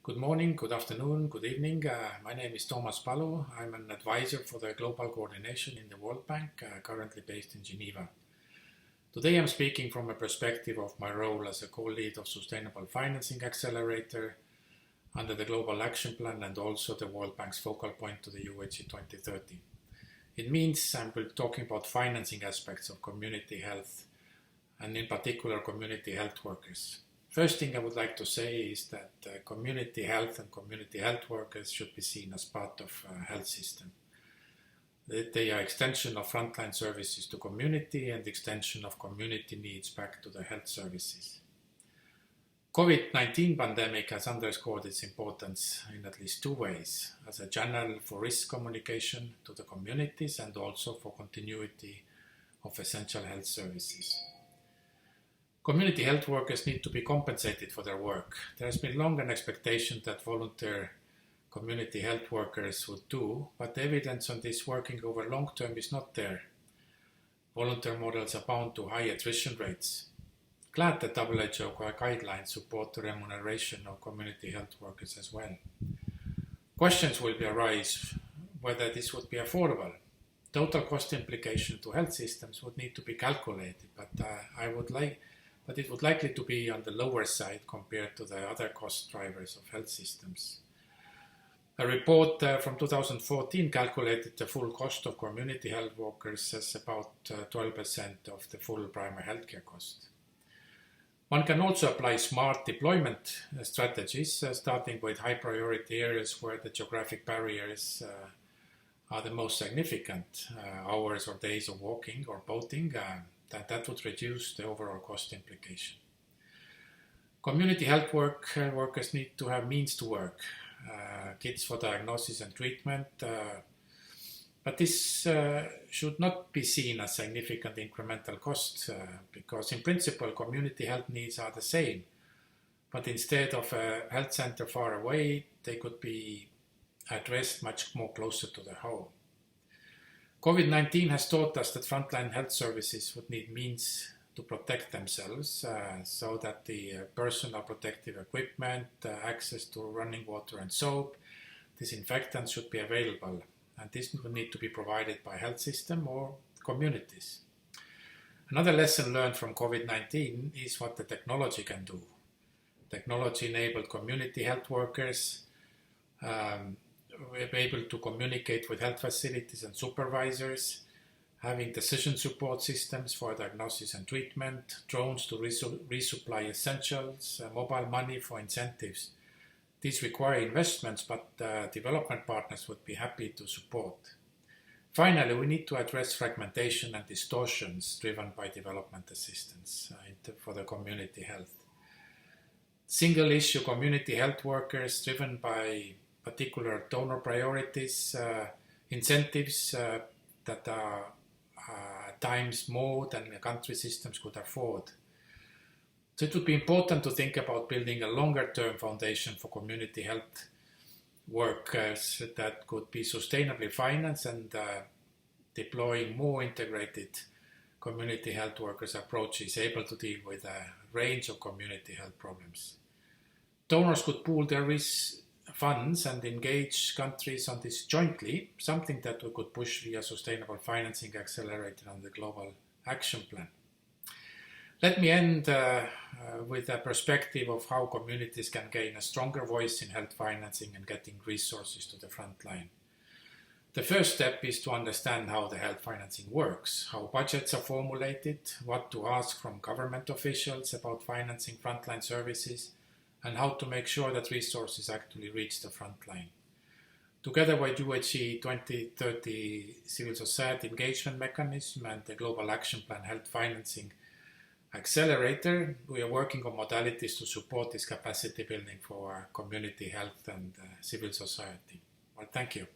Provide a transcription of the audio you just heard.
Good morning, good afternoon, good evening. My name is Toomas Palu. I'm an advisor for the global coordination in the World Bank, currently based in Geneva. Today I'm speaking from a perspective of my role as a co-lead of Sustainable Financing Accelerator under the Global Action Plan and also the World Bank's focal point to the UHC 2030. It means I'm talking about financing aspects of community health and in particular community health workers. First thing I would like to say is that community health and community health workers should be seen as part of a health system. They are extension of frontline services to community and extension of community needs back to the health services. COVID-19 pandemic has underscored its importance in at least two ways, as a channel for risk communication to the communities and also for continuity of essential health services. Community health workers need to be compensated for their work. There has been long an expectation that volunteer community health workers would do, but the evidence on this working over long term is not there. Volunteer models are bound to high attrition rates. Glad that WHO guidelines support the remuneration of community health workers as well. Questions will arise whether this would be affordable. Total cost implication to health systems would need to be calculated, but it would likely to be on the lower side compared to the other cost drivers of health systems. A report from 2014 calculated the full cost of community health workers as about 12% of the full primary healthcare cost. One can also apply smart deployment strategies, starting with high priority areas where the geographic barriers are the most significant, hours or days of walking or boating. That would reduce the overall cost implication. Community health workers need to have means to work, kits for diagnosis and treatment, but this should not be seen as significant incremental costs because in principle community health needs are the same, but instead of a health center far away, they could be addressed much more closer to the home. COVID-19 has taught us that frontline health services would need means to protect themselves so that the personal protective equipment, access to running water and soap, disinfectants should be available, and this would need to be provided by health system or communities. Another lesson learned from COVID-19 is what the technology can do. Technology-enabled community health workers were able to communicate with health facilities and supervisors, having decision support systems for diagnosis and treatment, drones to resupply essentials, mobile money for incentives. These require investments, but development partners would be happy to support. Finally, we need to address fragmentation and distortions driven by development assistance for the community health. Single-issue community health workers driven by particular donor priorities, incentives that are at times more than the country systems could afford. So it would be important to think about building a longer-term foundation for community health workers that could be sustainably financed and deploying more integrated community health workers approaches able to deal with a range of community health problems. Donors could pool their funds and engage countries on this jointly, something that we could push via Sustainable Financing Accelerator and the Global Action Plan. Let me end with a perspective of how communities can gain a stronger voice in health financing and getting resources to the front line. The first step is to understand how the health financing works, how budgets are formulated, what to ask from government officials about financing frontline services, and how to make sure that resources actually reach the front line. Together with UHC 2030 Civil Society Engagement Mechanism and the Global Action Plan Health Financing Accelerator, we are working on modalities to support this capacity building for community health and civil society. Well, thank you.